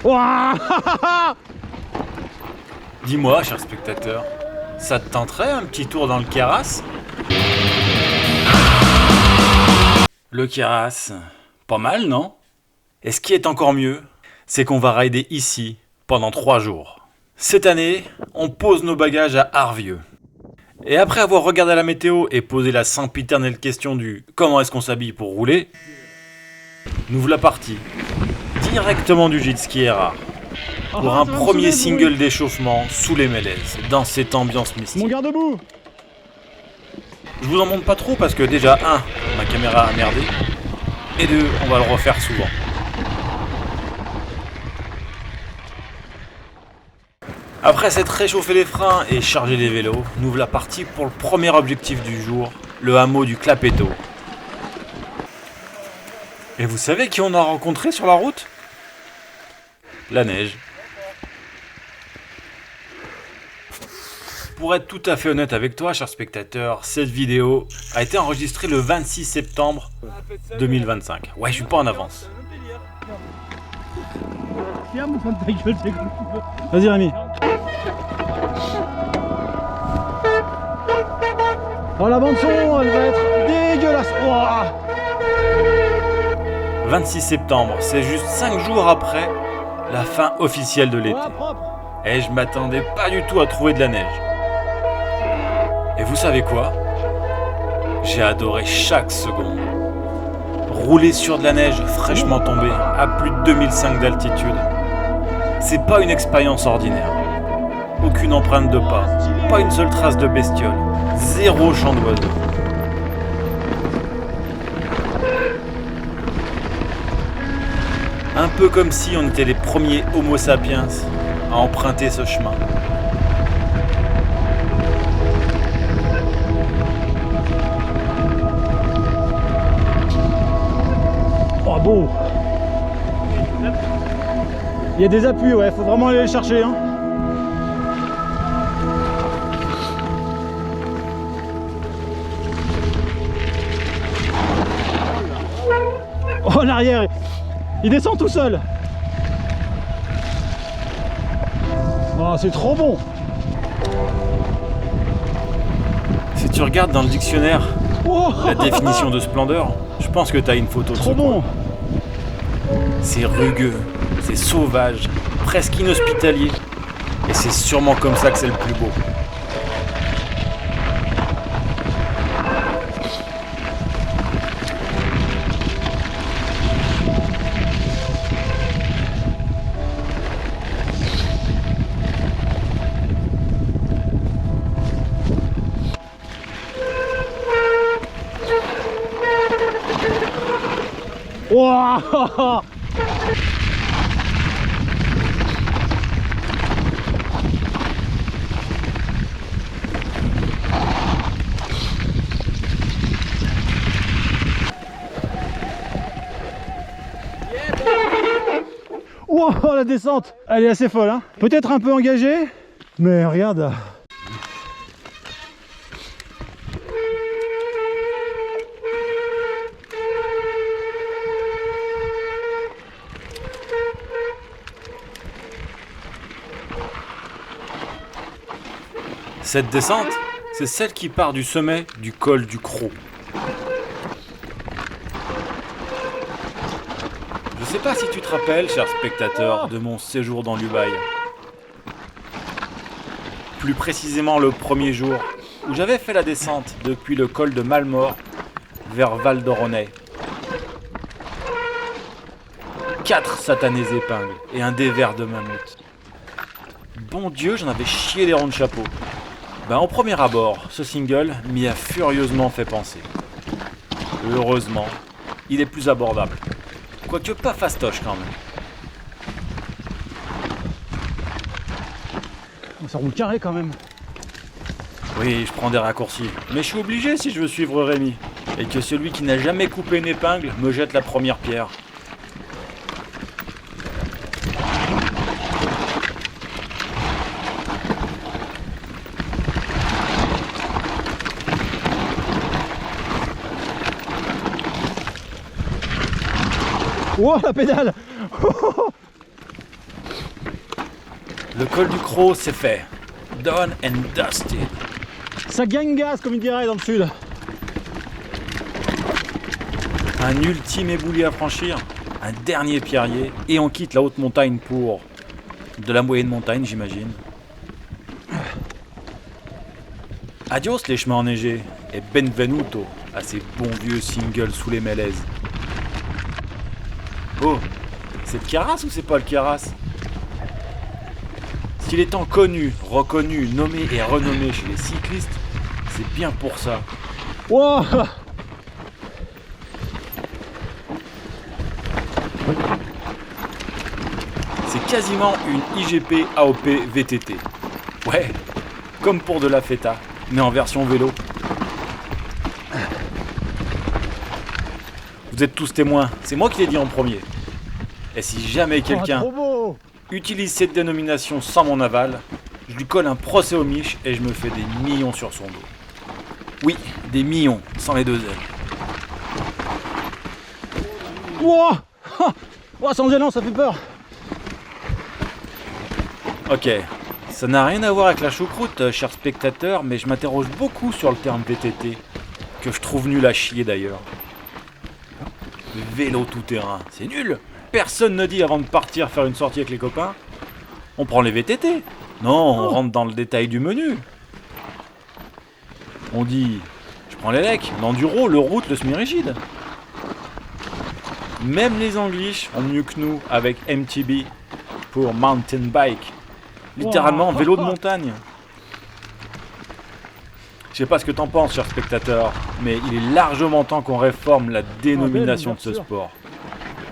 Ouah. Dis-moi, cher spectateur, ça te tenterait un petit tour dans le Keras? Le Keras, pas mal, non? Et ce qui est encore mieux, c'est qu'on va rider ici pendant 3 jours. Cette année, on pose nos bagages à Arvieux. Et après avoir regardé la météo et posé la sempiternelle question du comment est-ce qu'on s'habille pour rouler, nous voilà partis, directement du gîte ski Erard, pour un premier single d'échauffement sous les mélèzes, dans cette ambiance mystique. Mon garde-boue. Je vous en montre pas trop parce que déjà, 1, ma caméra a merdé, et 2, on va le refaire souvent. Après s'être réchauffé les freins et chargé les vélos, nous voilà partis pour le premier objectif du jour, le hameau du Clapetto. Et vous savez qui on a rencontré sur la route? La neige. Pour être tout à fait honnête avec toi, cher spectateur, cette vidéo a été enregistrée le 26 septembre 2025. Ouais, je suis pas en avance. Vas-y Rémi. Oh la bande son, elle va être dégueulasse. Ouah. 26 septembre, c'est juste 5 jours après la fin officielle de l'été. Et je m'attendais pas du tout à trouver de la neige. Et vous savez quoi? J'ai adoré chaque seconde. Rouler sur de la neige fraîchement tombée à plus de 2005 d'altitude, c'est pas une expérience ordinaire. Aucune empreinte de pas, pas une seule trace de bestiole, 0 chant d'oiseau. Un peu comme si on était les premiers Homo sapiens à emprunter ce chemin. Oh beau. Il y a des appuis, ouais, faut vraiment aller les chercher, hein. Oh l'arrière, il descend tout seul. Oh c'est trop bon. Si tu regardes dans le dictionnaire Oh, la définition de splendeur, je pense que tu as une photo de ce trop bon. coin. C'est rugueux, c'est sauvage, presque inhospitalier. Et c'est sûrement comme ça que c'est le plus beau. Ouah. Wow, la descente, elle est assez folle, hein. Peut-être un peu engagée, mais regarde. Cette descente, c'est celle qui part du sommet du col du Croc. Je sais pas si tu te rappelles, cher spectateur, de mon séjour dans l'Ubaye. Plus précisément le premier jour, où j'avais fait la descente depuis le col de Malmort vers Val d'Oronay. 4 satanées épingles et un dévers de mammouth. Bon Dieu, j'en avais chié des ronds de chapeau. Au premier abord, ce single m'y a furieusement fait penser. Heureusement, il est plus abordable. Quoique pas fastoche quand même. Ça roule carré quand même. Oui, je prends des raccourcis. Mais je suis obligé si je veux suivre Rémi. Et que celui qui n'a jamais coupé une épingle me jette la première pierre. Wow, la pédale. Le col du Croc, c'est fait. Done and dusted. Ça gagne gaz, comme il dirait dans le sud. Un ultime éboulis à franchir, un dernier pierrier, et on quitte la haute montagne pour de la moyenne montagne, j'imagine. Adios les chemins enneigés, et benvenuto à ces bons vieux singles sous les mélèzes. Oh, c'est le Keras ou c'est pas le Keras? S'il est tant connu, reconnu, nommé et renommé chez les cyclistes, c'est bien pour ça. Wow. C'est quasiment une IGP AOP VTT. Ouais, comme pour de la feta, mais en version vélo. Vous êtes tous témoins, c'est moi qui l'ai dit en premier. Et si jamais quelqu'un Trop beau. utilise cette dénomination sans mon aval, je lui colle un procès au miche et je me fais des millions sur son dos. Oui, des millions, sans les deux ailes. Wow. Wow, sans gênant, ça fait peur. Ok, ça n'a rien à voir avec la choucroute, chers spectateurs, mais je m'interroge beaucoup sur le terme VTT, que je trouve nul à chier d'ailleurs. Vélo tout-terrain, c'est nul. Personne ne dit avant de partir faire une sortie avec les copains, on prend les VTT. Non, on rentre dans le détail du menu. On dit, je prends l'élec, l'enduro, le route, le semi-rigide. Même les Anglish ont mieux que nous avec MTB pour mountain bike. Littéralement vélo de montagne. Je sais pas ce que t'en penses, cher spectateur, mais il est largement temps qu'on réforme la dénomination de ce sport.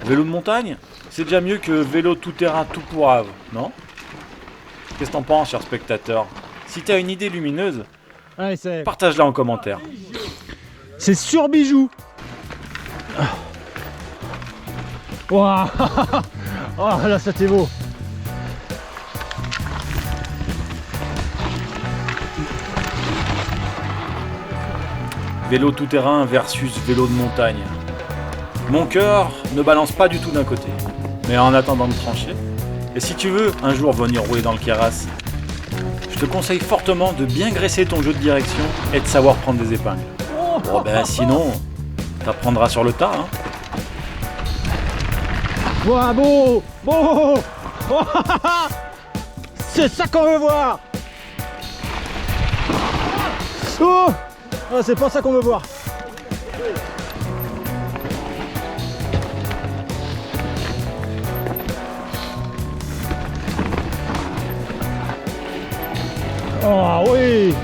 Vélo de montagne, c'est déjà mieux que vélo tout-terrain tout pourrave, non? Qu'est-ce que t'en penses, cher spectateur? Si t'as une idée lumineuse, Allez, c'est... partage-la en commentaire. C'est sur bijou. Waouh. Oh là, c'était beau. Vélo tout-terrain versus vélo de montagne. Mon cœur ne balance pas du tout d'un côté. Mais en attendant de trancher, et si tu veux un jour venir rouler dans le Keras, je te conseille fortement de bien graisser ton jeu de direction et de savoir prendre des épingles. Bon ben sinon, t'apprendras sur le tas, hein. Waouh, beau. Beau. C'est ça qu'on veut voir. Oh. Ah, c'est pas ça qu'on veut voir. Oh oui.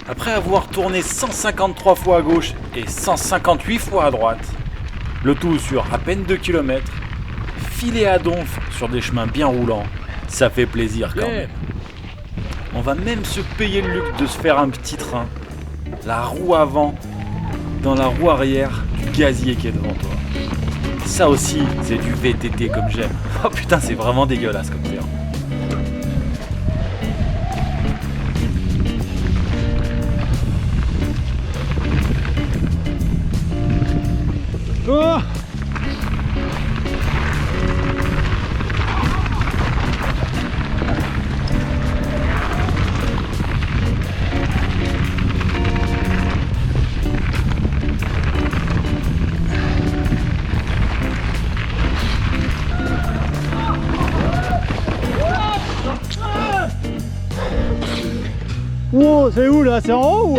Après avoir tourné 153 fois à gauche et 158 fois à droite, le tout sur à peine 2 km, filer à donf sur des chemins bien roulants, ça fait plaisir quand même. On va même se payer le luxe de se faire un petit train, la roue avant, dans la roue arrière du gazier qui est devant toi. Ça aussi, c'est du VTT comme j'aime. Oh putain, c'est vraiment dégueulasse comme terme. Oh. Wow, c'est où là? C'est en haut ou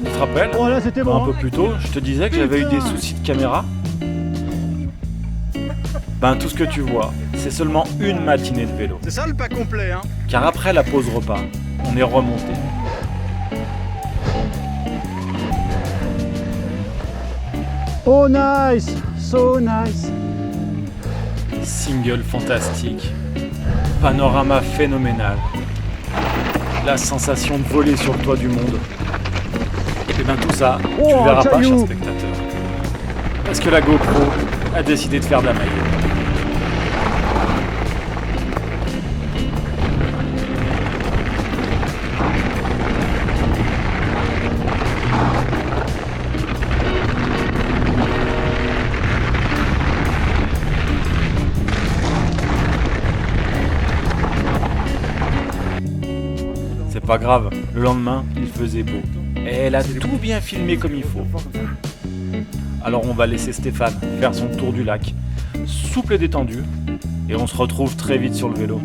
Tu te rappelles? Oh là, c'était bon. Un peu plus tôt, je te disais que j'avais eu des soucis de caméra. Ben tout ce que tu vois, c'est seulement une matinée de vélo. C'est ça le pas complet, hein. Car après la pause repas, on est remonté. Oh nice, so nice. Single fantastique, panorama phénoménal, la sensation de voler sur le toit du monde. Et bien tout ça, tu Oh, le verras pas, caillou. cher spectateur. Parce que la GoPro a décidé de faire de la maille. Pas grave, le lendemain, il faisait beau. Et elle a tout bien filmé comme il faut. Alors on va laisser Stéphane faire son tour du lac, souple et détendu, et on se retrouve très vite sur le vélo.